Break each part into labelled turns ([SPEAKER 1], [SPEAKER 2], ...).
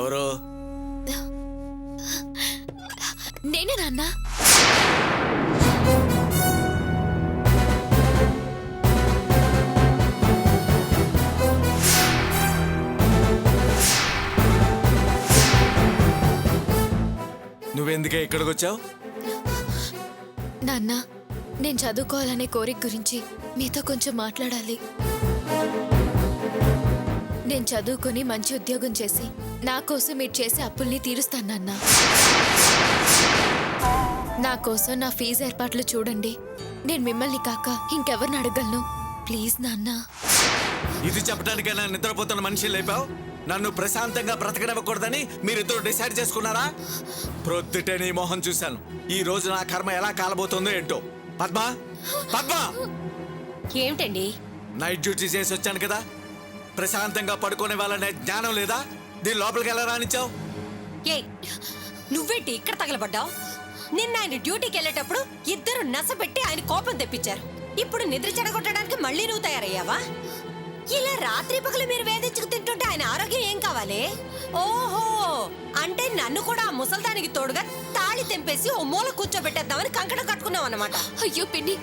[SPEAKER 1] ఎవరు?
[SPEAKER 2] నేనే నాన్న.
[SPEAKER 1] నువ్వెందుకే ఇక్కడికి వచ్చావు?
[SPEAKER 2] నాన్న, నేను చదువుకోవాలనే కోరిక గురించి మీతో కొంచెం మాట్లాడాలి. నేను చదువుకొని మంచి ఉద్యోగం చేసి నా కోసం మీరు చేసే అప్పుల్ని తీరుస్తాను నాన్న. నా కోసం నా ఫీజు ఏర్పాట్లు చూడండి. నేను మిమ్మల్ని కాక ఇంకెవరిని అడగలను. ప్లీజ్ నాన్న.
[SPEAKER 1] ఇది చెప్పడానికైనా నిద్రపోతున్న మనిషి లేపావు? నన్ను ప్రశాంతంగా బ్రతకనివ్వకూడదని మీరిద్దరు డిసైడ్ చేసుకున్నారా? ప్రొద్దుటే నీ మొహం చూశాను. ఈ రోజు నా కర్మ ఎలా కాలబోతుందో ఏంటో. పద్మా, పద్మా!
[SPEAKER 3] ఏమిటండి?
[SPEAKER 1] నైట్ డ్యూటీ చేసి వచ్చాను కదా, ప్రశాంతంగా పడుకునే వాళ్ళనే జ్ఞానం లేదా? దీని లోపలికి ఎలా రానిచ్చావు?
[SPEAKER 3] ఏ నువ్వేంటి ఇక్కడ తగలబడ్డావు? నిన్న ఆయన డ్యూటీకి వెళ్ళేటప్పుడు ఇద్దరు నసపెట్టి ఆయన కోపం తెప్పించారు. ఇప్పుడు నిద్ర చెడగొట్టడానికి మళ్ళీ నువ్వు తయారయ్యావా? ఇలా రాత్రి పగలు మీరు వేధించుకు తింటుంటే ఆయన ఆరోగ్యం ఏం కావాలి? ఓహో, అంటే నన్ను కూడా ఆ ముసల్దానికి తోడుగా తాళి తెంపేసి ఓ మూల కూర్చోబెట్టేద్దామని కంకణం కట్టుకున్నావు అన్నమాట.
[SPEAKER 2] అయ్యో పిన్ని,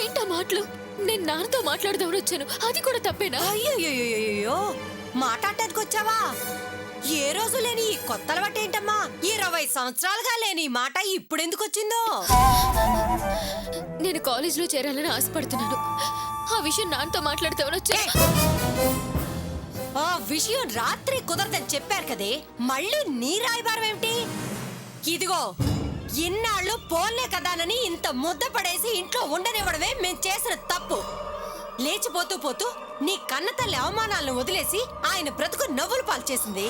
[SPEAKER 2] ఏంటా మాటలు? నేను నాన్నతో మాట్లాడదామని వచ్చాను, అది కూడా తప్పేనా?
[SPEAKER 3] అయ్యో, మాట్లాడటానికి వచ్చావా? ఏ రోజు లేని ఈ కొత్త అలవాటు ఏంటమ్మా? 20 సంవత్సరాలుగా లేని ఈ మాట ఇప్పుడు ఎందుకు వచ్చిందో?
[SPEAKER 2] నేను కాలేజీలో చేరాలని ఆశపడుతున్నాను. ఆ విషయం నాన్నతో మాట్లాడతామని వచ్చా.
[SPEAKER 3] ఆ విషయం రాత్రి కుదరదని చెప్పారు కదే, మళ్ళీ నీ రాయబారం ఏమిటి? ఇదిగో, ఇన్నాళ్ళు పోన్లే కదానని ఇంత ముద్ద పడేసి ఇంట్లో ఉండనివ్వడమే మేం చేసిన తప్పు. లేచిపోతూ పోతూ నీ కన్న తల్లి అవమానాలను వదిలేసి ఆయన బ్రతుకు నవ్వులు పాలు చేసింది.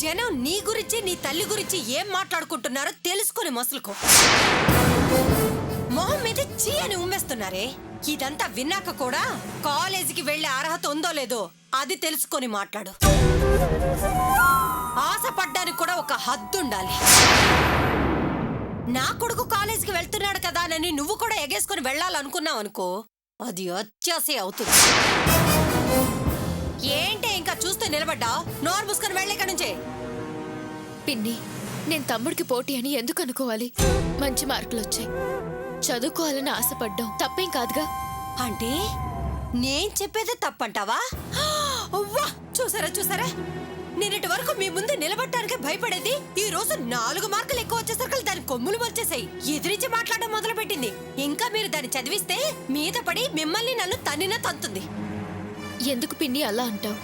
[SPEAKER 3] జనం నీ గురించి నీ తల్లి గురించి ఏం మాట్లాడుకుంటున్నారో తెలుసుకుని మసులుకో. మొహం మీద చీ అని ఉమ్మేస్తున్నారే. ఇదంతా విన్నాక కూడా కాలేజీకి వెళ్లే అర్హత ఉందో లేదో అది తెలుసుకొని మాట్లాడు. ఆశపడ్డానికి కూడా ఒక హద్దు ఉండాలి. నా కొడుకు కాలేజీకి వెళ్తున్నాడు కదా అని నువ్వు కూడా ఎగేసుకుని వెళ్ళాలనుకున్నావు అనుకో, అది అత్యాశే అవుతుంది. ఏంటి ఇంకా చూస్తూ నిలబడ్డావు? నోరు మూసుకొని వెళ్ళేక నుంచే.
[SPEAKER 2] పిన్ని, నేను తమ్ముడికి పోటీ అని ఎందుకు అనుకోవాలి? మంచి మార్కులు వచ్చాయి. చదువుకోవాలని ఆశపడ్డాం తప్పేం కాదుగా.
[SPEAKER 3] అంటే నేను చెప్పేదే తప్పంటావా? చూసారా చూసారా, నేనిటి వరకు మీ ముందు నిలబడటానికి భయపడేది ఈ రోజు 4 మార్కులు ఎక్కువ వచ్చేసరికి దాని కొమ్ములు వచ్చేసాయి. ఎదిరించి మాట్లాడడం మొదలు పెట్టింది. ఇంకా మీరు దాన్ని చదివిస్తే మీద పడి మిమ్మల్ని నన్ను తన్నినా తంతుంది.
[SPEAKER 2] ఎందుకు పిన్ని అలా అంటావు?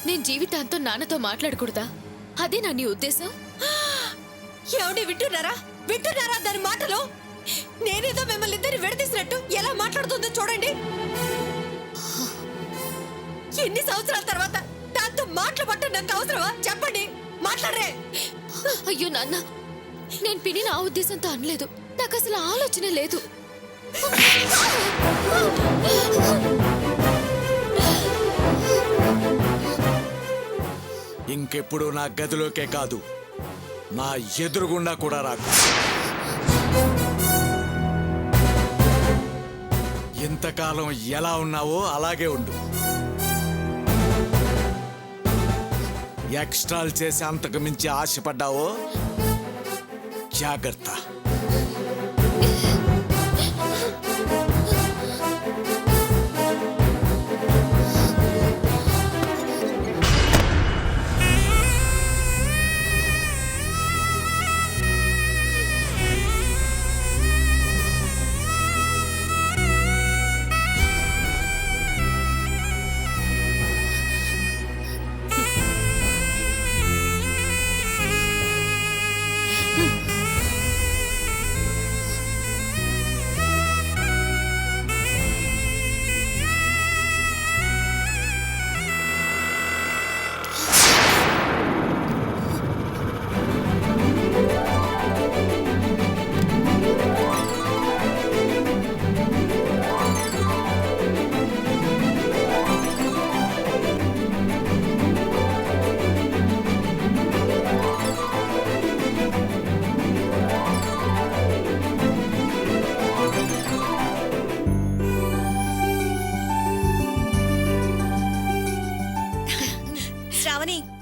[SPEAKER 2] నేను జీవితాంతం నాన్నతో మాట్లాడకూడదా? అదే నా నీ ఉద్దేశం?
[SPEAKER 3] ఏమండి, వింటున్నారా వింటున్నారా దాని మాటలు? నేనేదో మిమ్మల్ని ఇద్దరిని విడదీసినట్టు ఎలా మాట్లాడుతుందో చూడండి. ఎన్ని సంవత్సరాల తర్వాత దాంతో మాట్లాడటం నాకు అవసరమా? చెప్పండి, మాట్లాడరే.
[SPEAKER 2] అయ్యో నాన్న, నేను పిన్ని నా ఉద్దేశంతో అనలేదు. నాకు అసలు ఆలోచన లేదు.
[SPEAKER 1] ఇంకెప్పుడు నా గదిలోకే కాదు, నా ఎదురుగుండా కూడా రాకు. ఇంతకాలం ఎలా ఉన్నావో అలాగే ఉండు. ఎక్స్ట్రాలు చేసి అంతకు మించి ఆశపడ్డావో జాగ్రత్త.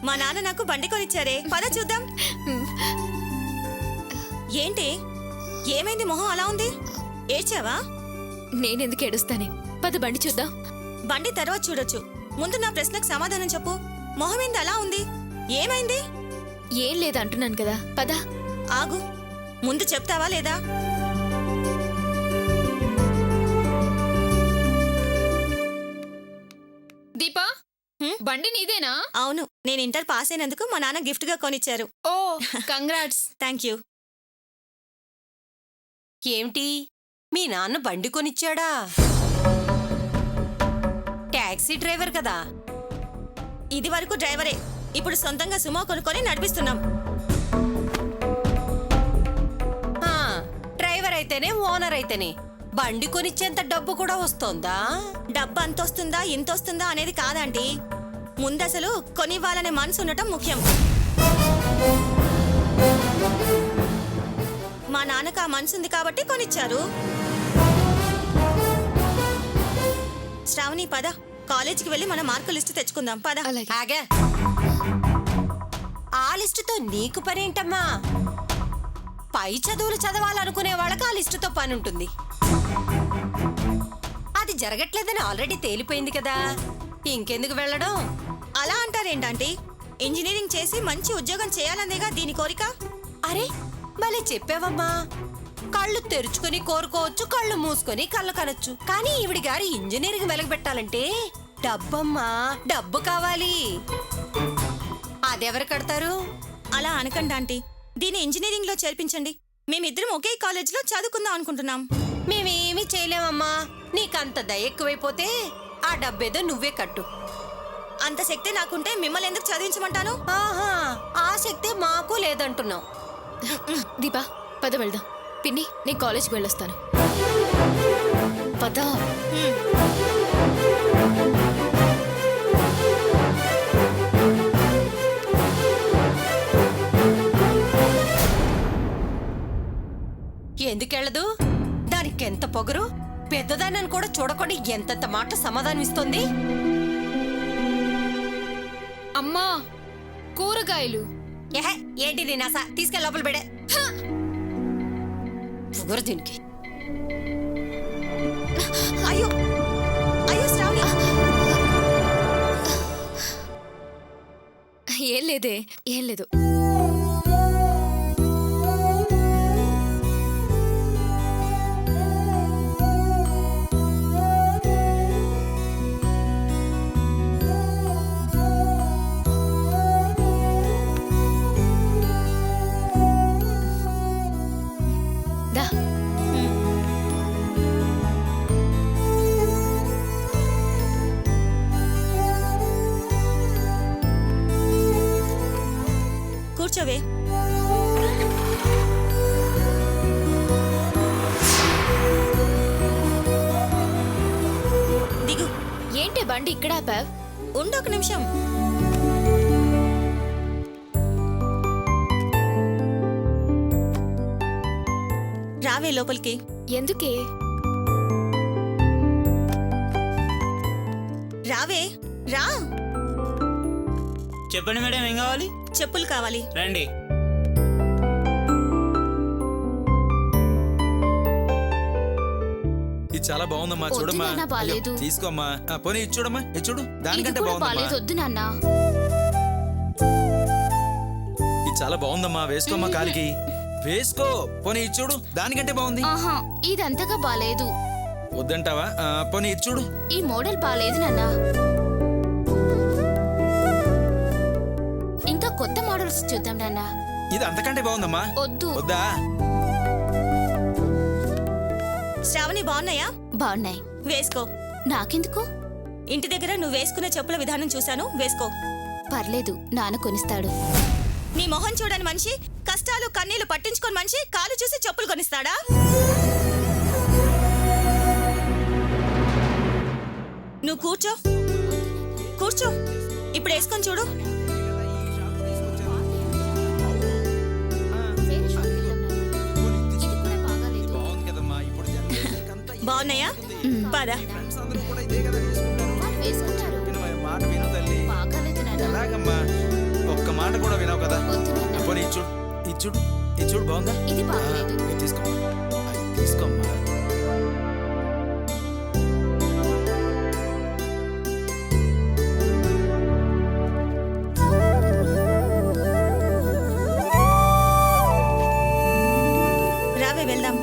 [SPEAKER 4] మా నాన్న నాకు బండి కొనిచ్చారే, పద చూద్దాం. ఏంటి, ఏమైంది? మొహం అలా ఉంది, ఏడ్చావా?
[SPEAKER 2] నేనెందుకు ఏడుస్తానే, పద బండి చూద్దాం.
[SPEAKER 4] బండి తర్వాత చూడొచ్చు, ముందు నా ప్రశ్నకు సమాధానం చెప్పు. మొహం ఏంది అలా ఉంది, ఏమైంది?
[SPEAKER 2] ఏం లేదంటున్నాను కదా, పద.
[SPEAKER 4] ఆగు, ముందు చెప్తావా లేదా?
[SPEAKER 5] దీపా, బండి నీదేనా?
[SPEAKER 4] అవును, నేను ఇంటర్ పాస్ అయినందుకు మా నాన్న గిఫ్ట్ గా కొనిచ్చారు.
[SPEAKER 5] ఓ కంగ్రాట్స్.
[SPEAKER 4] Thank you.
[SPEAKER 3] ఏమిటి, మీ నాన్న బండి కొనిచ్చాడా? టాక్సీ డ్రైవర్ కదా.
[SPEAKER 4] ఇది వరకు డ్రైవరే, ఇప్పుడు సొంతంగా సుమో కొనుక్కొని నడిపిస్తున్నాం.
[SPEAKER 3] ఆ, డ్రైవర్ అయితేనే ఓనర్ అయితేనే బండి కొనిచ్చేంత డబ్బు కూడా వస్తోందా?
[SPEAKER 4] డబ్బు అంత వస్తుందా ఇంత వస్తుందా అనేది కాదండి, ముందసలు కొనివ్వాలనే మనసు ఉండటం ముఖ్యం. మా నాన్నకు ఆ మనసు ఉంది కాబట్టి కొనిచ్చారు. శ్రావణి పద, కాలేజీకి వెళ్ళి మన మార్కు లిస్టు తెచ్చుకుందాం, పద.
[SPEAKER 2] అలాగే.
[SPEAKER 3] ఆగా, ఆ లిస్టుతో నీకు పనేంటమ్మా? పై చదువులు చదవాలనుకునే వాళ్ళకి ఆ లిస్టుతో పని ఉంటుంది. అది జరగట్లేదని ఆల్రెడీ తేలిపోయింది కదా, ఇంకెందుకు వెళ్ళడం?
[SPEAKER 4] అలా అంటారేంటంటే, ఇంజనీరింగ్ చేసి మంచి ఉద్యోగం చేయాలనేగా దీని కోరిక.
[SPEAKER 3] అరే భలే చెప్పావమ్మా. కళ్ళు తెరుచుకొని కోరుకోవచ్చు, కళ్ళు మూసుకొని కళ్ళు కనొచ్చు. కానీ ఈవిడి గారి ఇంజనీరింగ్ వెలగబెట్టాలంటే డబ్బమ్మా, డబ్బు కావాలి. అదెవరు కడతారు?
[SPEAKER 4] అలా అనకండి ఆంటీ, దీని ఇంజనీరింగ్ లో చేర్పించండి. మేమిద్దరం ఒకే కాలేజీలో చదువుకుందాం అనుకుంటున్నాం.
[SPEAKER 3] మేమేమీ చేయలేమమ్మా, నీకంత దయ ఎక్కువైపోతే ఆ డబ్బేదో నువ్వే కట్టు.
[SPEAKER 4] అంత శక్తి నాకుంటే మిమ్మల్ని ఎందుకు చదివించమంటాను?
[SPEAKER 3] ఆహా, ఆ శక్తి మాకు లేదంటున్నావు.
[SPEAKER 2] దీపా, పద వెళ్దాం. పిన్ని, నేను కాలేజ్కి వెళ్ళొస్తాను, పద.
[SPEAKER 3] ఎందుకెళ్ళదు? దానికెంత పొగరు! పెద్దదానని కూడా చూడకుండా ఎంతంత మాట సమాధానం ఇస్తుంది.
[SPEAKER 5] అమ్మా, కూరగాయలు.
[SPEAKER 3] ఏహే, ఏంటి నీ నాస? తీసుకెళ్ళి లోపల పెడే. పొగరు దీనికి.
[SPEAKER 4] అయ్యో అయ్యో శ్రావణి,
[SPEAKER 2] ఏం లేదే, ఏం లేదు. దా.
[SPEAKER 4] కూర్చోవే. దిగు.
[SPEAKER 2] ఏంటి బండి ఇక్కడ ఆపావ్?
[SPEAKER 4] ఉండు ఒక నిమిషం. రావే లోపలికి.
[SPEAKER 2] ఎందుకే?
[SPEAKER 4] రావే, రా.
[SPEAKER 6] చెప్పండి మేడం, ఏం కావాలి?
[SPEAKER 4] చెప్పులు కావాలి.
[SPEAKER 6] రండి.
[SPEAKER 7] ఇది చాలా బాగుందమ్మా,
[SPEAKER 2] వద్దు
[SPEAKER 7] చూడమ్మా.
[SPEAKER 2] నాన్న, బాలేదు.
[SPEAKER 7] అయ్యో, తీసుకోమ్మా. పోనీ ఇది చూడమ్మా, ఇది చూడు,
[SPEAKER 2] ఇది
[SPEAKER 7] దానికంటే
[SPEAKER 2] కూడా
[SPEAKER 7] బాగుందమ్మా.
[SPEAKER 2] బాలేదు, వద్దు నాన్న.
[SPEAKER 7] ఇది చాలా బాగుందమ్మా, వేసుకోమ్మా, కాలికి వేసుకో. పోనీ ఇది చూడు, దానికంటే బాగుంది.
[SPEAKER 2] ఆహా, ఇదంతగా బాలేదు.
[SPEAKER 7] వద్దంటావా? పోనీ ఇది చూడు.
[SPEAKER 2] ఈ మోడల్ బాలేదు నాన్న. ఇంకా కొత్త మోడల్స్ చూద్దాం నాన్న.
[SPEAKER 7] ఇది అంతకంటే బాగుందమ్మా.
[SPEAKER 2] వద్దు.
[SPEAKER 7] వద్దా?
[SPEAKER 4] శ్రావణి, బాగున్నాయా?
[SPEAKER 2] బాగున్నాయి.
[SPEAKER 4] వేసుకో.
[SPEAKER 2] నాకెందుకు?
[SPEAKER 4] ఇంటి దగ్గర నువ్వు వేసుకునే చెప్పుల విధానం చూశాను, వేసుకో.
[SPEAKER 2] పర్లేదు, నాన్న కొనిస్తాడు.
[SPEAKER 4] నీ మొహం చూడని మనిషి, కష్టాలు కన్నీళ్లు పట్టించుకోని మనిషి కాలు చూసి చెప్పులు కొనిస్తాడా? నువ్వు కూర్చో, కూర్చో. ఇప్పుడు వేసుకొని చూడు.
[SPEAKER 2] ఇది కూడా బాగాలేదు.
[SPEAKER 7] బాగుంది కదమ్మా, ఇప్పుడు జనరేషన్కి అంతా ఇదే
[SPEAKER 4] బాగున్నాయా? పద.
[SPEAKER 7] ఫ్రెండ్స్ అందరూ కూడా ఇదే కదా వేసుకుంటారు.
[SPEAKER 2] వాళ్ళు వేసుకుంటారు.
[SPEAKER 7] విను, మాట విను తల్లి.
[SPEAKER 2] బాగాలేదు నాన్న.
[SPEAKER 7] ఎలాగమ్మా? చూడు ఇది చూడు బాగుందా
[SPEAKER 2] ఇది బాగలేదు.
[SPEAKER 7] ఇది తీసుకోమ్మా అది తీసుకోమ్మా
[SPEAKER 4] రావే వెళ్దాం.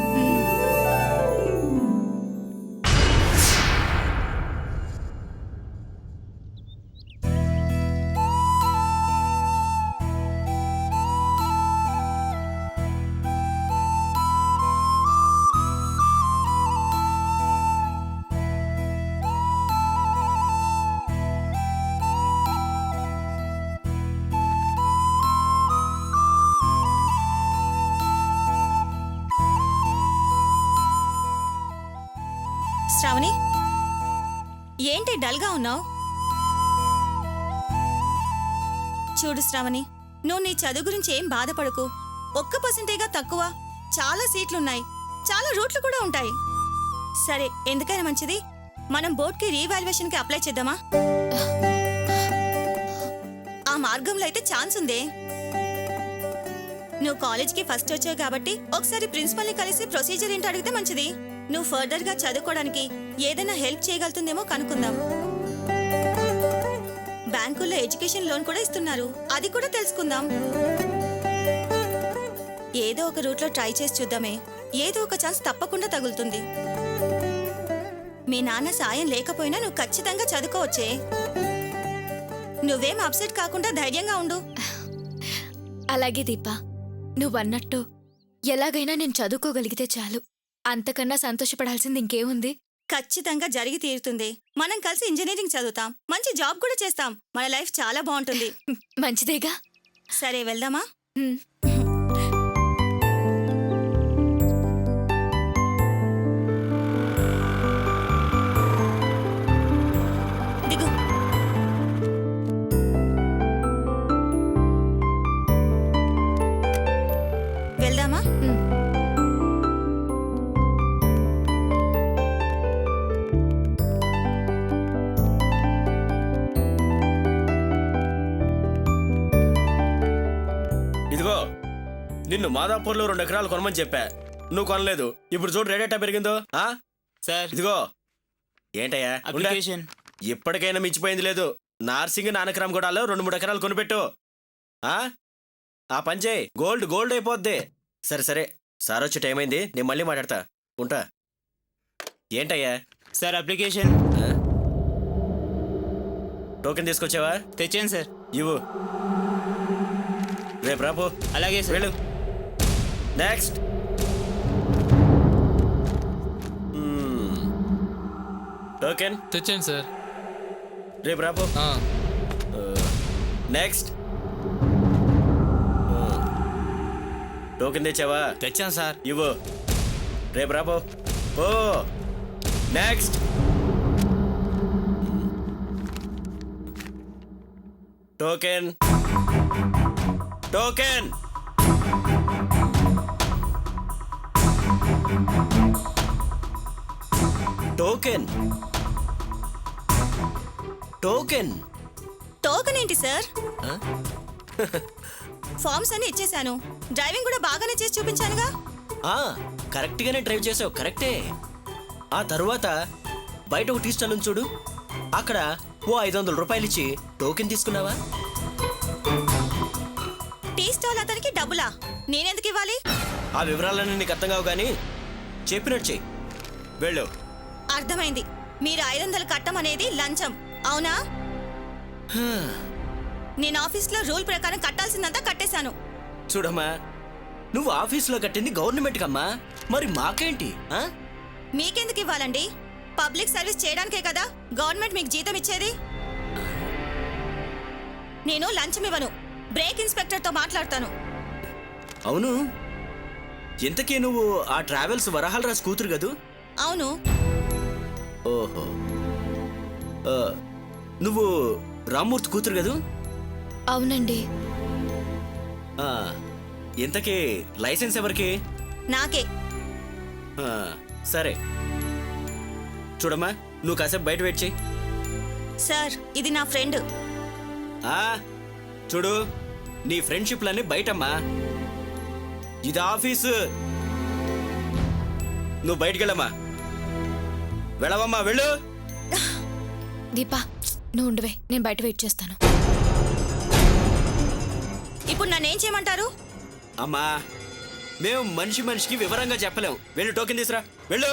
[SPEAKER 4] శ్రావణి, ఏంటి డల్గా ఉన్నావు? చూడు శ్రావణి, నువ్వు నీ చదువు గురించి ఏం బాధపడకు. 1%గా తక్కువ. చాలా సీట్లున్నాయి, చాలా రూట్లు కూడా ఉంటాయి. సరే, ఎందుకైనా మంచిది మనం బోర్డ్కి రీవాల్యుయేషన్కి అప్లై చేద్దామా? ఆ మార్గంలో అయితే ఛాన్స్ ఉందే. నువ్వు కాలేజ్కి ఫస్ట్ వచ్చావు కాబట్టి ఒకసారి ప్రిన్సిపల్ని కలిసి ప్రొసీజర్ ఏంటో అడిగితే మంచిది. నువ్వు ఫర్దర్ గా చదువుకోవడానికి ఏదైనా హెల్ప్ చేయగలుగుతుందేమో కనుక్కుందాం. బ్యాంకుల్లో ఎడ్యుకేషన్ లోన్ కూడా ఇస్తున్నారు, అది కూడా తెలుసుకుందాం. ఏదో ఒక రూట్లో ట్రై చేసి చూద్దామే. ఏదో ఒక ఛాన్స్ తప్పకుండా తగులుతుంది. మీ నాన్న సాయం లేకపోయినా నువ్వు ఖచ్చితంగా చదువుకోవచ్చే. నువ్వేం అప్సెట్ కాకుండా ధైర్యంగా ఉండు.
[SPEAKER 2] అలాగే దీపా, నువ్వన్నట్టు ఎలాగైనా నేను చదువుకోగలిగితే చాలు. అంతకన్నా సంతోషపడాల్సింది ఇంకేముంది?
[SPEAKER 4] ఖచ్చితంగా జరిగి తీరుతుంది. మనం కలిసి ఇంజనీరింగ్ చదువుతాం, మంచి జాబ్ కూడా చేస్తాం. మన లైఫ్ చాలా బాగుంటుంది.
[SPEAKER 2] మంచిదేగా.
[SPEAKER 4] సరే, వెళ్దామా?
[SPEAKER 2] ఉమ్.
[SPEAKER 4] దిగు. వెళ్దామా?
[SPEAKER 6] ఇదిగో, నిన్ను మాదాపూర్లో 2 ఎకరాలు కొనమని చెప్పా, నువ్వు కొనలేదు. ఇప్పుడు చూడు రేట్ ఎట్టా పెరిగిందో. ఆ
[SPEAKER 7] సార్
[SPEAKER 6] ఇదిగో, ఏంటయ్యా ఉండే.
[SPEAKER 7] అప్లికేషన్
[SPEAKER 6] ఇప్పటికైనా మించిపోయింది లేదు. నార్సింగ్ నానక్రామ్ కూడా 2-3 ఎకరాలు కొనిపెట్టు. ఆ పని చేయి, గోల్డ్ అయిపోద్ది. సరే సరే, సార్ వచ్చే టైం అయింది, నేను మళ్ళీ మాట్లాడతా. ఉంటా. ఏంటయ్యా?
[SPEAKER 7] సార్ అప్లికేషన్
[SPEAKER 6] టోకెన్ తీసుకొచ్చావా?
[SPEAKER 7] తెచ్చాను సార్.
[SPEAKER 6] ఇవ్వు. రేపు రాపో.
[SPEAKER 7] అలాగే సార్.
[SPEAKER 6] వెళ్ళు. నెక్స్ట్. టోకెన్
[SPEAKER 8] తెచ్చాను సార్.
[SPEAKER 6] రేపు రాపో. నెక్స్ట్. టోకెన్ తెచ్చావా?
[SPEAKER 7] తెచ్చాను సార్.
[SPEAKER 6] ఇవ్వు. రేపు రాపో. ఓ next. Token token token token
[SPEAKER 4] token ఏంటి సార్? ఫార్మ్స్ అన్ని ఇచ్చేశాను. డ్రైవింగ్ కూడా బాగానే చేసి చూపించానుగా.
[SPEAKER 6] కరెక్ట్గానే డ్రైవ్ చేసావు, కరెక్టే. ఆ తర్వాత బయట ఒక టీ స్టాల్ ఉంది చూడు, అక్కడ ఓ 500 రూపాయలు ఇచ్చి టోకెన్ తీసుకున్నావా?
[SPEAKER 4] టీ స్టాల్ అతనికి డబ్బులా? నేనెందుకు ఇవ్వాలి?
[SPEAKER 6] ఆ వివరాలన్నీ నీకు అర్థం కావు కానీ చెప్పినట్టు చెయ్యి. వెళ్ళు.
[SPEAKER 4] అర్థమైంది. మీరు 500 కట్టమనేది లంచం, అవునా? నేను ఆఫీస్లో రూల్ ప్రకారం కట్టాల్సిందంతా కట్టేశాను.
[SPEAKER 6] చూడమ్మా, నువ్వు ఆఫీసులో కట్టింది గవర్నమెంట్ కమ్మా, మరి మాకేంటి?
[SPEAKER 4] మీకెందుకు ఇవ్వాలండి? పబ్లిక్ సర్వీస్ చేయడానికే కదా గవర్నమెంట్ మీకు జీతం ఇచ్చేది. నేను లంచం ఇవ్వను. బ్రేక్ ఇన్స్పెక్టర్తో మాట్లాడతాను.
[SPEAKER 6] అవును, ఇంతకీ నువ్వు ఆ ట్రావెల్స్ వరహాల రాజు కూతురు కదూ?
[SPEAKER 4] అవును.
[SPEAKER 6] ఓహో, నువ్వు రామ్మూర్తి కూతురు కదూ?
[SPEAKER 2] అవునండి.
[SPEAKER 6] ఇంతకీ లైసెన్స్ ఎవరికి?
[SPEAKER 4] నాకే.
[SPEAKER 6] సరే చూడమ్మా, నువ్వు కాసేపు బయట వెయిట్ చెయ్యి.
[SPEAKER 4] సార్, ఇది నా ఫ్రెండ్.
[SPEAKER 6] చూడు, నీ ఫ్రెండ్షిప్లన్నీ బయటమ్మా. ఇది ఆఫీసు. నువ్వు బయటికి వెళ్ళమ్మా. వెళ్ళవమ్మా, వెళ్ళు.
[SPEAKER 2] దీపా నువ్వు ఉండవే, నేను బయట వెయిట్ చేస్తాను.
[SPEAKER 4] ఇప్పుడు నన్నేం చేయమంటారు?
[SPEAKER 6] అమ్మా, మేము మనిషి మనిషికి వివరంగా చెప్పలేము. వెళ్ళు, టోకెన్ తీసురా, వెళ్ళు.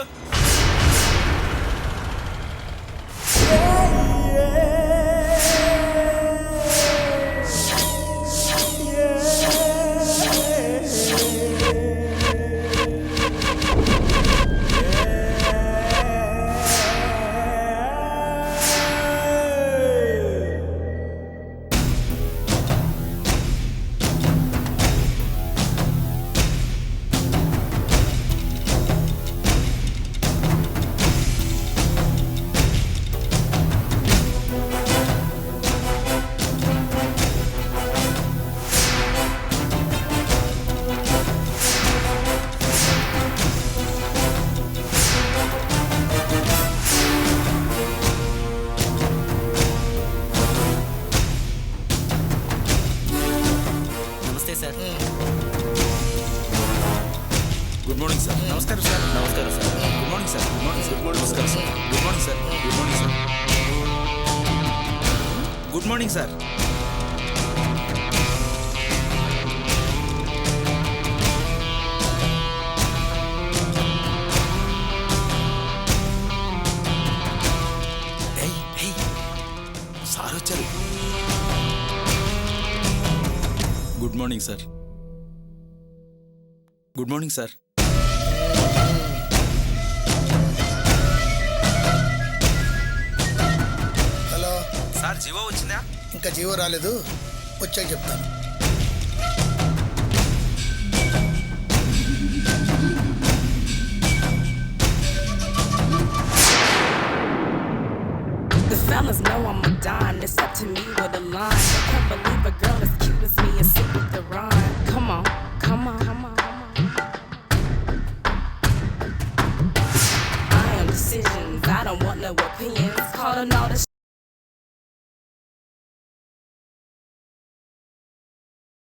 [SPEAKER 6] నమస్తే సార్.
[SPEAKER 7] Good morning sir. నమస్కారం సార్.
[SPEAKER 6] నమస్కారం sir.
[SPEAKER 7] Good morning sir. Good morning sir. నమస్కారం sir. Good morning sir. Good morning sir. Good morning sir. Sir వచ్చారు. Good morning sir. Good morning sir.
[SPEAKER 8] Hello,
[SPEAKER 7] sir GO వచ్చిందా?
[SPEAKER 8] ఇంకా GO రాలేదు, వచ్చాక చెప్తాను.
[SPEAKER 9] The fellas know I'm a dime. It's up to me with a line. I can't believe a girl as cute as me is sick with the rhyme. Come on, come on, come on, come on. I am decisions. I don't want no opinions. Calling all the